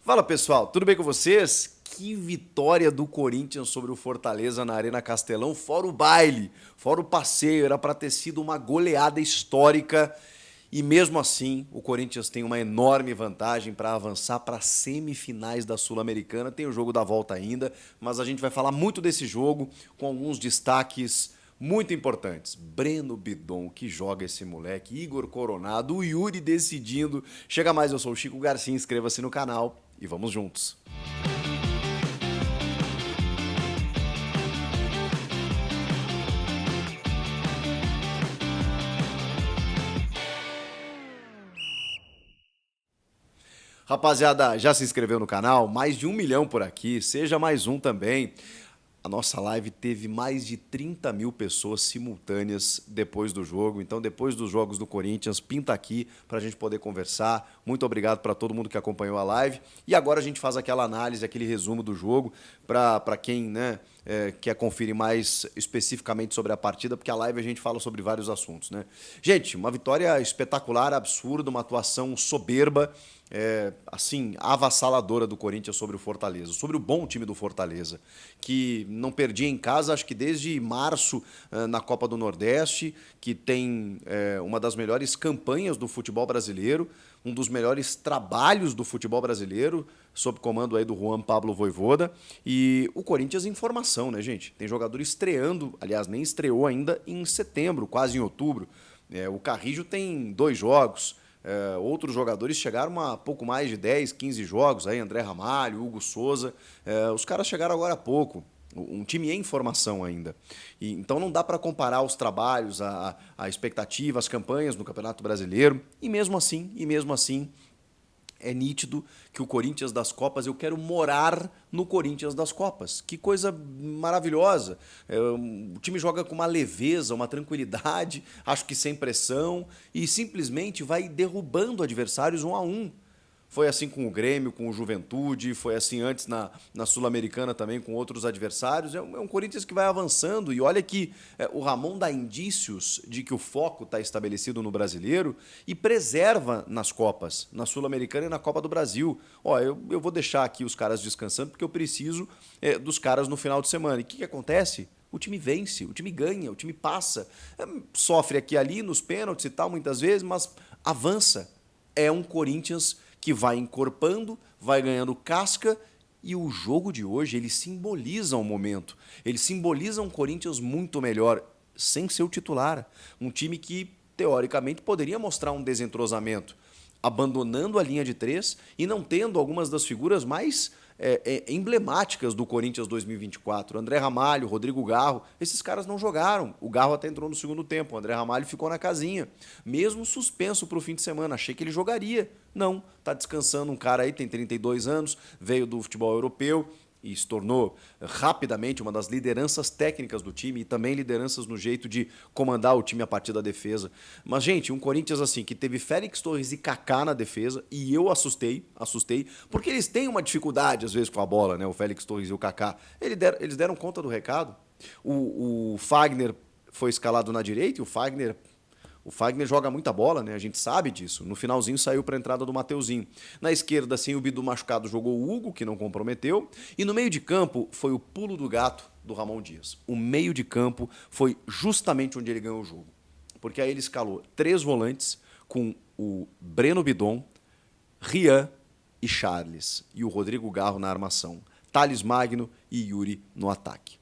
Fala pessoal, tudo bem com vocês? Que vitória do Corinthians sobre o Fortaleza na Arena Castelão, fora o baile, fora o passeio, era para ter sido uma goleada histórica e mesmo assim o Corinthians tem uma enorme vantagem para avançar para as semifinais da Sul-Americana. Tem o jogo da volta ainda, mas a gente vai falar muito desse jogo com alguns destaques muito importantes. Breno Bidon, que joga esse moleque, Igor Coronado, o Yuri decidindo. Chega mais, eu sou o Chico Garcia, inscreva-se no canal e vamos juntos. Rapaziada, já se inscreveu no canal? Mais de 1 milhão por aqui, seja mais um também. A nossa live teve mais de 30 mil pessoas simultâneas depois do jogo. Então, depois dos jogos do Corinthians, pinta aqui para a gente poder conversar. Muito obrigado para todo mundo que acompanhou a live. E agora a gente faz aquela análise, aquele resumo do jogo para quem quer conferir mais especificamente sobre a partida, porque a live a gente fala sobre vários assuntos, né? Gente, uma vitória espetacular, absurda, uma atuação soberba. Assim, avassaladora do Corinthians sobre o Fortaleza, sobre o bom time do Fortaleza, que não perdia em casa, acho que desde março na Copa do Nordeste, que tem uma das melhores campanhas do futebol brasileiro, um dos melhores trabalhos do futebol brasileiro, sob comando aí do Juan Pablo Vojvoda, e o Corinthians em formação, né, gente? Tem jogador estreando, aliás, nem estreou ainda em setembro, quase em outubro. O Carrillo tem 2 jogos. Outros jogadores chegaram a pouco mais de 10, 15 jogos, aí André Ramalho, Hugo Souza, os caras chegaram agora há pouco, um time em formação ainda. Então não dá para comparar os trabalhos, a expectativa, as campanhas no Campeonato Brasileiro, e mesmo assim, é nítido que o Corinthians das Copas, eu quero morar no Corinthians das Copas. Que coisa maravilhosa. O time joga com uma leveza, uma tranquilidade, acho que sem pressão, e simplesmente vai derrubando adversários 1 a 1. Foi assim com o Grêmio, com o Juventude, foi assim antes na Sul-Americana também com outros adversários. É um Corinthians que vai avançando e olha que o Ramon dá indícios de que o foco está estabelecido no Brasileiro e preserva nas Copas, na Sul-Americana e na Copa do Brasil. Eu vou deixar aqui os caras descansando porque eu preciso dos caras no final de semana. E o que acontece? O time vence, o time ganha, o time passa. Sofre aqui e ali nos pênaltis e tal muitas vezes, mas avança. É um Corinthians que vai encorpando, vai ganhando casca e o jogo de hoje ele simboliza um momento. Ele simboliza um Corinthians muito melhor, sem ser o titular. Um time que, teoricamente, poderia mostrar um desentrosamento, abandonando a linha de 3 e não tendo algumas das figuras mais emblemáticas do Corinthians 2024. André Ramalho, Rodrigo Garro, esses caras não jogaram. O Garro até entrou no segundo tempo, o André Ramalho ficou na casinha. Mesmo suspenso para o fim de semana, achei que ele jogaria. Não, tá descansando um cara aí, tem 32 anos, veio do futebol europeu e se tornou rapidamente uma das lideranças técnicas do time e também lideranças no jeito de comandar o time a partir da defesa. Mas, gente, um Corinthians assim que teve Félix Torres e Kaká na defesa e eu assustei, porque eles têm uma dificuldade às vezes com a bola, né? O Félix Torres e o Kaká. Eles deram conta do recado. O Fagner foi escalado na direita e o Fagner joga muita bola, né? A gente sabe disso. No finalzinho saiu para a entrada do Mateuzinho. Na esquerda, sem o Bidu machucado, jogou o Hugo, que não comprometeu. E no meio de campo foi o pulo do gato do Ramon Dias. O meio de campo foi justamente onde ele ganhou o jogo. Porque aí ele escalou 3 volantes com o Breno Bidon, Rian e Charles. E o Rodrigo Garro na armação. Thales Magno e Yuri no ataque.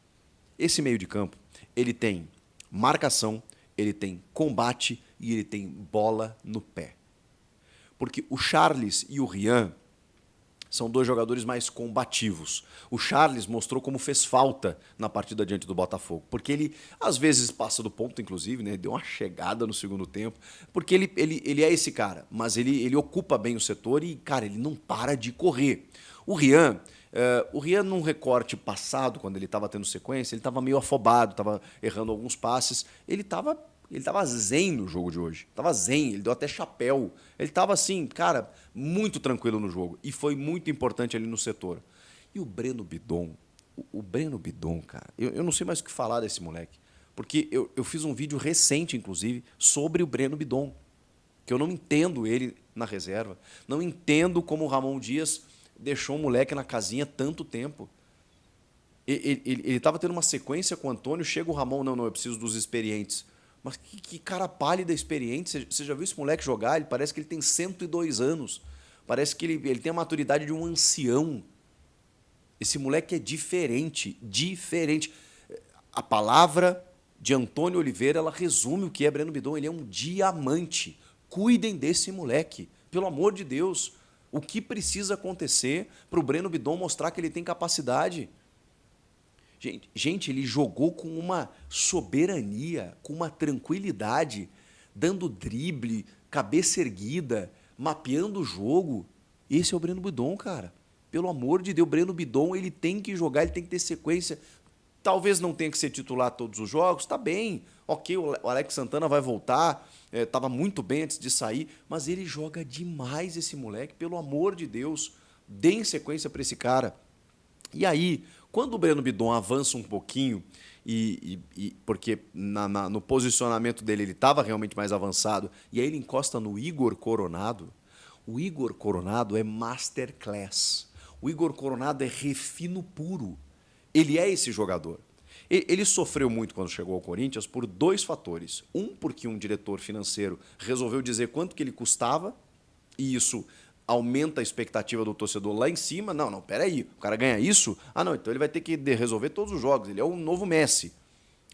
Esse meio de campo, ele tem marcação, ele tem combate e ele tem bola no pé. Porque o Charles e o Rian são 2 jogadores mais combativos. O Charles mostrou como fez falta na partida diante do Botafogo, porque ele às vezes passa do ponto, inclusive, né? Deu uma chegada no segundo tempo, porque ele é esse cara, mas ele ocupa bem o setor e, cara, ele não para de correr. O Rian, num recorte passado, quando ele estava tendo sequência, ele estava meio afobado, estava errando alguns passes. Ele estava zen no jogo de hoje. Estava zen, ele deu até chapéu. Ele estava assim, cara, muito tranquilo no jogo. E foi muito importante ali no setor. E o Breno Bidon, cara, eu não sei mais o que falar desse moleque. Porque eu fiz um vídeo recente, inclusive, sobre o Breno Bidon. Que eu não entendo ele na reserva. Não entendo como o Ramon Dias deixou o moleque na casinha tanto tempo. Ele estava tendo uma sequência com o Antônio, chega o Ramon, não, eu preciso dos experientes. Mas que cara pálido experiente. Você já viu esse moleque jogar? Ele parece que ele tem 102 anos. Parece que ele tem a maturidade de um ancião. Esse moleque é diferente, diferente. A palavra de Antônio Oliveira, ela resume o que é Breno Bidon. Ele é um diamante. Cuidem desse moleque, pelo amor de Deus. O que precisa acontecer para o Breno Bidon mostrar que ele tem capacidade? Gente, ele jogou com uma soberania, com uma tranquilidade, dando drible, cabeça erguida, mapeando o jogo. Esse é o Breno Bidon, cara. Pelo amor de Deus, o Breno Bidon, ele tem que jogar, ele tem que ter sequência. Talvez não tenha que ser titular todos os jogos, tá bem. Ok, o Alex Santana vai voltar, estava muito bem antes de sair, mas ele joga demais, esse moleque, pelo amor de Deus. Deem sequência para esse cara. E aí, quando o Breno Bidon avança um pouquinho, porque no posicionamento dele ele estava realmente mais avançado, e aí ele encosta no Igor Coronado, o Igor Coronado é masterclass. O Igor Coronado é refino puro. Ele é esse jogador. Ele sofreu muito quando chegou ao Corinthians por dois fatores. Um, porque um diretor financeiro resolveu dizer quanto que ele custava, e isso aumenta a expectativa do torcedor lá em cima. Não, peraí, o cara ganha isso? Ah, não, então ele vai ter que resolver todos os jogos, ele é o novo Messi.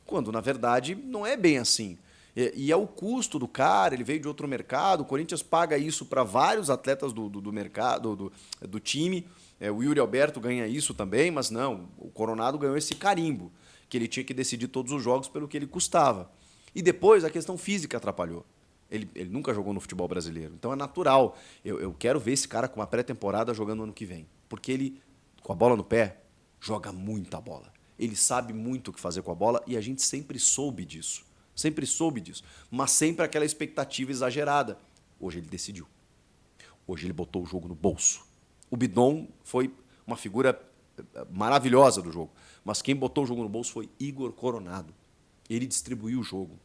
Quando, na verdade, não é bem assim. E é o custo do cara, ele veio de outro mercado, o Corinthians paga isso para vários atletas do mercado, do time. O Yuri Alberto ganha isso também, mas não, o Coronado ganhou esse carimbo, que ele tinha que decidir todos os jogos pelo que ele custava. E depois a questão física atrapalhou. Ele nunca jogou no futebol brasileiro. Então é natural. Eu quero ver esse cara com uma pré-temporada jogando no ano que vem. Porque ele, com a bola no pé, joga muita bola. Ele sabe muito o que fazer com a bola e a gente sempre soube disso. Sempre soube disso. Mas sempre aquela expectativa exagerada. Hoje ele decidiu. Hoje ele botou o jogo no bolso. O Bidon foi uma figura maravilhosa do jogo. Mas quem botou o jogo no bolso foi Igor Coronado. Ele distribuiu o jogo.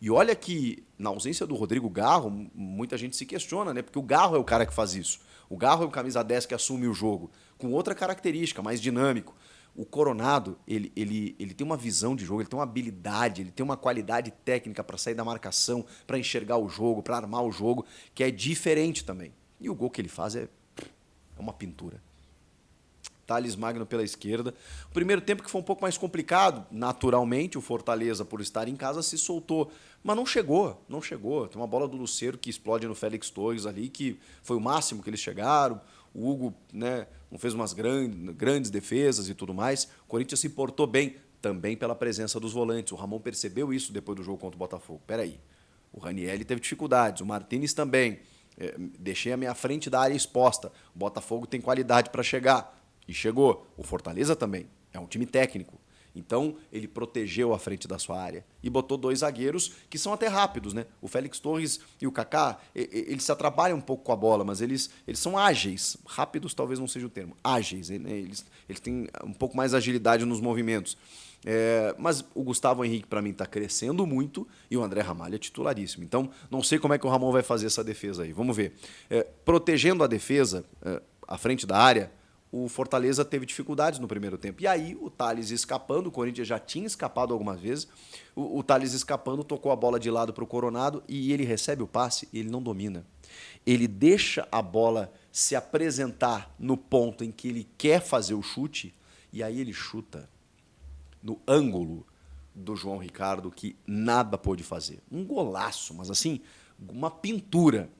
E olha que, na ausência do Rodrigo Garro, muita gente se questiona, né? Porque o Garro é o cara que faz isso. O Garro é o camisa 10 que assume o jogo, com outra característica, mais dinâmico. O Coronado, ele tem uma visão de jogo, ele tem uma habilidade, ele tem uma qualidade técnica para sair da marcação, para enxergar o jogo, para armar o jogo, que é diferente também. E o gol que ele faz é uma pintura. Thales Magno pela esquerda. O primeiro tempo que foi um pouco mais complicado, naturalmente, o Fortaleza, por estar em casa, se soltou. Mas não chegou. Tem uma bola do Lucero que explode no Félix Torres ali, que foi o máximo que eles chegaram. O Hugo, né, não fez umas grandes defesas e tudo mais. O Corinthians se portou bem, também pela presença dos volantes. O Ramon percebeu isso depois do jogo contra o Botafogo. Peraí, o Ranieri teve dificuldades, o Martínez também. Deixei a minha frente da área exposta. O Botafogo tem qualidade para chegar. E chegou. O Fortaleza também. É um time técnico. Então, ele protegeu a frente da sua área e botou dois zagueiros que são até rápidos, né? O Félix Torres e o Kaká, eles se atrapalham um pouco com a bola, mas eles são ágeis. Rápidos talvez não seja o termo. Ágeis. Eles têm um pouco mais agilidade nos movimentos. Mas o Gustavo Henrique, para mim, está crescendo muito e o André Ramalho é titularíssimo. Então, não sei como é que o Ramon vai fazer essa defesa aí. Vamos ver. Protegendo a defesa, à frente da área, o Fortaleza teve dificuldades no primeiro tempo. E aí o Thales escapando, o Corinthians já tinha escapado algumas vezes, o Thales escapando, tocou a bola de lado para o Coronado e ele recebe o passe e ele não domina. Ele deixa a bola se apresentar no ponto em que ele quer fazer o chute e aí ele chuta no ângulo do João Ricardo que nada pôde fazer. Um golaço, mas assim, uma pintura.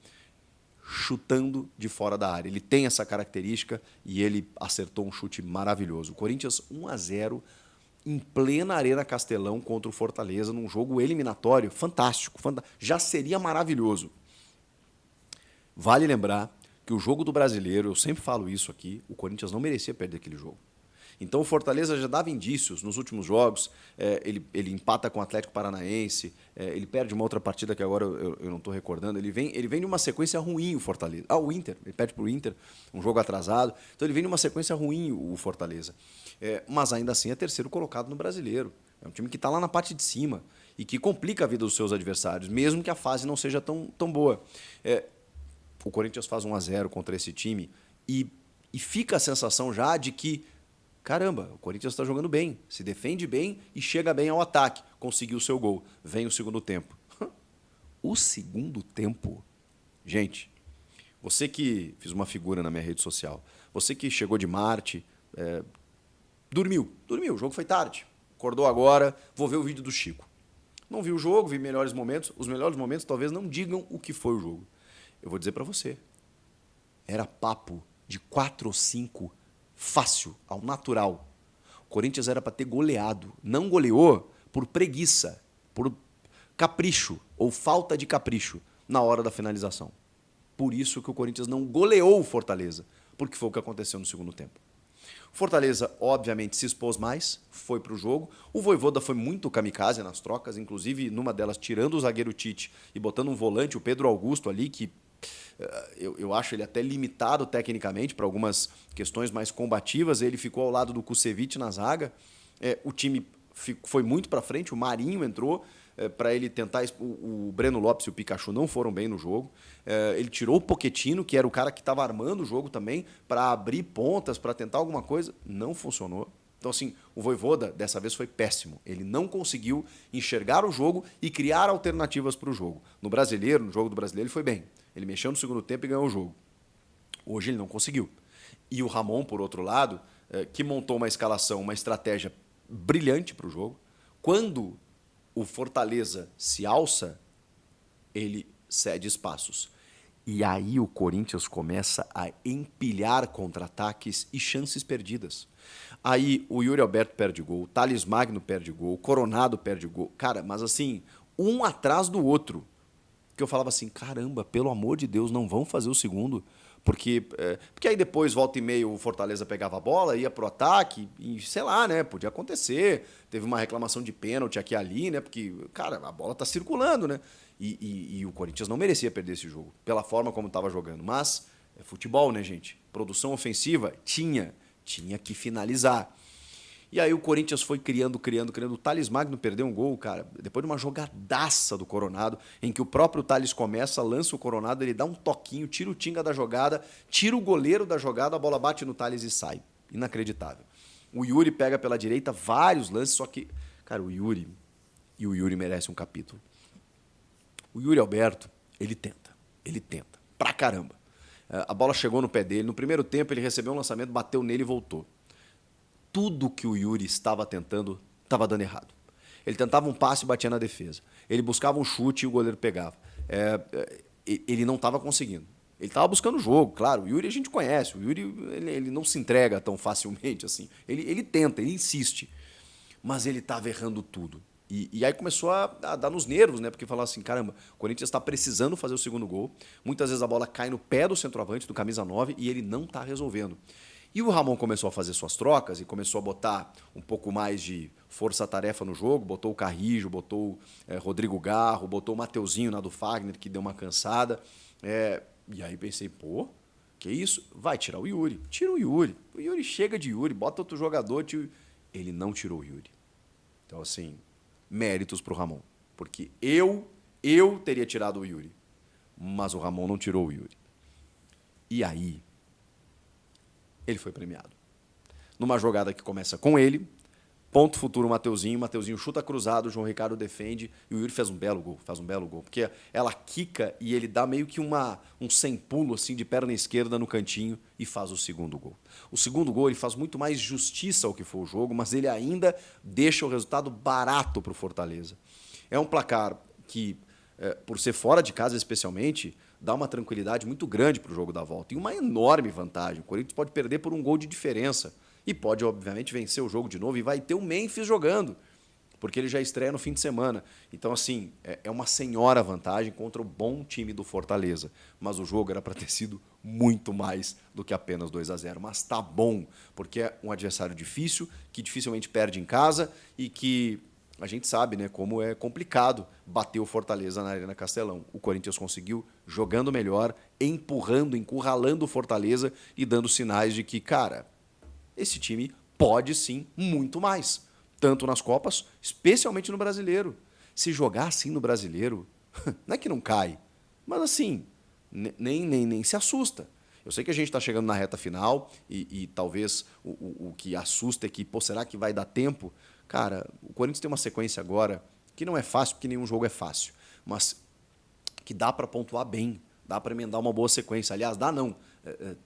Chutando de fora da área. Ele tem essa característica e ele acertou um chute maravilhoso. O Corinthians 1-0 em plena Arena Castelão contra o Fortaleza, num jogo eliminatório fantástico. Já seria maravilhoso. Vale lembrar que o jogo do Brasileiro, eu sempre falo isso aqui, o Corinthians não merecia perder aquele jogo. Então o Fortaleza já dava indícios nos últimos jogos, ele empata com o Atlético Paranaense, ele perde uma outra partida que agora eu não estou recordando, ele vem de uma sequência ruim o Fortaleza. O Inter, ele perde para o Inter, um jogo atrasado, então ele vem de uma sequência ruim o Fortaleza. Mas ainda assim é terceiro colocado no Brasileiro, é um time que está lá na parte de cima e que complica a vida dos seus adversários, mesmo que a fase não seja tão boa. O Corinthians faz 1-0 contra esse time e E fica a sensação já de que, caramba, o Corinthians está jogando bem, se defende bem e chega bem ao ataque, conseguiu o seu gol. Vem o segundo tempo. O segundo tempo, gente, você que fiz uma figura na minha rede social, você que chegou de Marte, dormiu, o jogo foi tarde, acordou agora, vou ver o vídeo do Chico. Não vi o jogo, vi melhores momentos, os melhores momentos talvez não digam o que foi o jogo. Eu vou dizer para você, era papo de 4 ou 5 fácil, ao natural. O Corinthians era para ter goleado, não goleou por preguiça, por capricho ou falta de capricho na hora da finalização. Por isso que o Corinthians não goleou o Fortaleza, porque foi o que aconteceu no segundo tempo. O Fortaleza, obviamente, se expôs mais, foi para o jogo. O Vojvoda foi muito kamikaze nas trocas, inclusive numa delas tirando o zagueiro Tite e botando um volante, o Pedro Augusto ali, que eu acho ele até limitado tecnicamente para algumas questões mais combativas. Ele ficou ao lado do Kusevich na zaga. O time foi muito para frente, o Marinho entrou para ele tentar... O Breno Lopes e o Pikachu não foram bem no jogo. Ele tirou o Pochettino, que era o cara que estava armando o jogo também, para abrir pontas, para tentar alguma coisa. Não funcionou. Então, assim, o Vojvoda dessa vez foi péssimo. Ele não conseguiu enxergar o jogo e criar alternativas para o jogo. No Brasileiro, no jogo do Brasileiro, ele foi bem. Ele mexeu no segundo tempo e ganhou o jogo. Hoje ele não conseguiu. E o Ramon, por outro lado, que montou uma escalação, uma estratégia brilhante para o jogo. Quando o Fortaleza se alça, ele cede espaços. E aí o Corinthians começa a empilhar contra-ataques e chances perdidas. Aí o Yuri Alberto perde gol, o Thales Magno perde gol, o Coronado perde gol. Cara, mas assim, um atrás do outro. Que eu falava assim, caramba, pelo amor de Deus, não vão fazer o segundo. Porque aí depois, volta e meia, o Fortaleza pegava a bola, ia pro ataque, e sei lá, né? Podia acontecer. Teve uma reclamação de pênalti aqui e ali, né? Porque, cara, a bola tá circulando, né? E o Corinthians não merecia perder esse jogo, pela forma como estava jogando. Mas é futebol, né, gente? Produção ofensiva tinha que finalizar. E aí o Corinthians foi criando. O Thales Magno perdeu um gol, cara, depois de uma jogadaça do Coronado, em que o próprio Thales começa, lança o Coronado, ele dá um toquinho, tira o Tinga da jogada, tira o goleiro da jogada, a bola bate no Thales e sai. Inacreditável. O Yuri pega pela direita vários lances, só que, cara, o Yuri merece um capítulo. O Yuri Alberto, ele tenta, pra caramba. A bola chegou no pé dele, no primeiro tempo ele recebeu um lançamento, bateu nele e voltou. Tudo que o Yuri estava tentando estava dando errado. Ele tentava um passe e batia na defesa. Ele buscava um chute e o goleiro pegava. Ele não estava conseguindo. Ele estava buscando o jogo, claro. O Yuri a gente conhece. O Yuri ele não se entrega tão facilmente assim. Ele tenta, ele insiste. Mas ele estava errando tudo. E aí começou a dar nos nervos, né? Porque falava assim, caramba, o Corinthians está precisando fazer o segundo gol. Muitas vezes a bola cai no pé do centroavante, do camisa 9, e ele não está resolvendo. E o Ramon começou a fazer suas trocas e começou a botar um pouco mais de força-tarefa no jogo, botou o Carrijo, botou o Rodrigo Garro, botou o Mateuzinho na do Fagner, que deu uma cansada. E aí pensei, pô, que isso? Vai tirar o Yuri. Tira o Yuri. O Yuri chega de Yuri, bota outro jogador. Ele não tirou o Yuri. Então, assim, méritos pro Ramon. Porque eu teria tirado o Yuri. Mas o Ramon não tirou o Yuri. E aí ele foi premiado. Numa jogada que começa com ele, ponto futuro Mateuzinho chuta cruzado, o João Ricardo defende e o Yuri faz um belo gol, porque ela quica e ele dá meio que um sem pulo assim de perna esquerda no cantinho e faz o segundo gol. O segundo gol ele faz muito mais justiça ao que foi o jogo, mas ele ainda deixa o resultado barato para o Fortaleza. É um placar que, por ser fora de casa especialmente, dá uma tranquilidade muito grande para o jogo da volta. E uma enorme vantagem. O Corinthians pode perder por um gol de diferença. E pode, obviamente, vencer o jogo de novo. E vai ter o Memphis jogando, porque ele já estreia no fim de semana. Então, assim, é uma senhora vantagem contra o bom time do Fortaleza. Mas o jogo era para ter sido muito mais do que apenas 2-0. Mas tá bom, porque é um adversário difícil, que dificilmente perde em casa e que... A gente sabe, né, como é complicado bater o Fortaleza na Arena Castelão. O Corinthians conseguiu jogando melhor, empurrando, encurralando o Fortaleza e dando sinais de que, cara, esse time pode sim muito mais. Tanto nas Copas, especialmente no Brasileiro. Se jogar assim no Brasileiro, não é que não cai, mas assim, nem se assusta. Eu sei que a gente está chegando na reta final e talvez o que assusta é que, pô, será que vai dar tempo? Cara, o Corinthians tem uma sequência agora que não é fácil, porque nenhum jogo é fácil, mas que dá para pontuar bem, dá para emendar uma boa sequência. Aliás, dá não,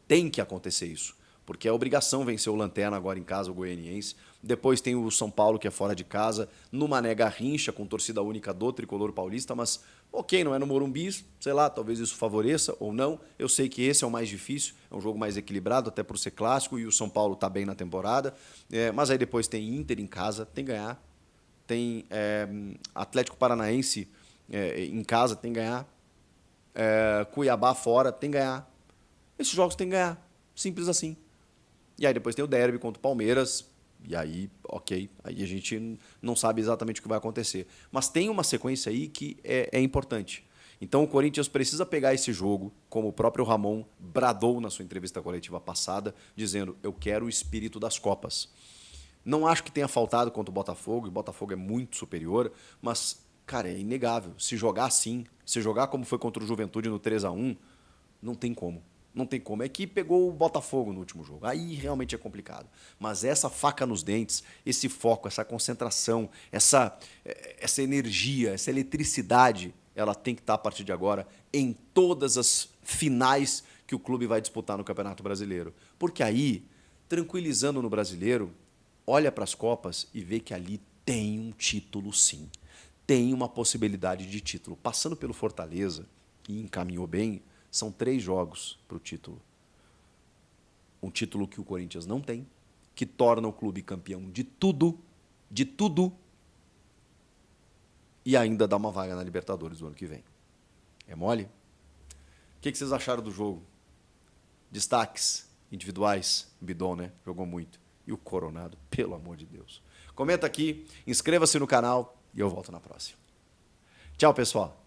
tem que acontecer isso, porque é obrigação vencer o Lanterna agora em casa, o Goianiense. Depois tem o São Paulo, que é fora de casa, no Mané Garrincha, com torcida única do Tricolor Paulista, mas ok, não é no Morumbi, sei lá, talvez isso favoreça ou não. Eu sei que esse é o mais difícil, é um jogo mais equilibrado, até por ser clássico, e o São Paulo está bem na temporada. Mas aí depois tem Inter em casa, tem que ganhar. Tem Atlético Paranaense em casa, tem que ganhar. Cuiabá fora, tem que ganhar. Esses jogos tem que ganhar, simples assim. E aí depois tem o derby contra o Palmeiras, e aí, ok, aí a gente não sabe exatamente o que vai acontecer. Mas tem uma sequência aí que é importante. Então o Corinthians precisa pegar esse jogo, como o próprio Ramon bradou na sua entrevista coletiva passada, dizendo: eu quero o espírito das Copas. Não acho que tenha faltado contra o Botafogo, e o Botafogo é muito superior, mas, cara, é inegável. Se jogar assim, se jogar como foi contra o Juventude no 3-1, não tem como. Não tem como. É que pegou o Botafogo no último jogo. Aí realmente é complicado. Mas essa faca nos dentes, esse foco, essa concentração, essa energia, essa eletricidade, ela tem que estar a partir de agora em todas as finais que o clube vai disputar no Campeonato Brasileiro. Porque aí, tranquilizando no Brasileiro, olha para as Copas e vê que ali tem um título sim. Tem uma possibilidade de título. Passando pelo Fortaleza, e encaminhou bem, são 3 jogos para o título. Um título que o Corinthians não tem, que torna o clube campeão de tudo, e ainda dá uma vaga na Libertadores do ano que vem. É mole? O que vocês acharam do jogo? Destaques individuais, Bidon, né? Jogou muito. E o Coronado, pelo amor de Deus. Comenta aqui, inscreva-se no canal e eu volto na próxima. Tchau, pessoal.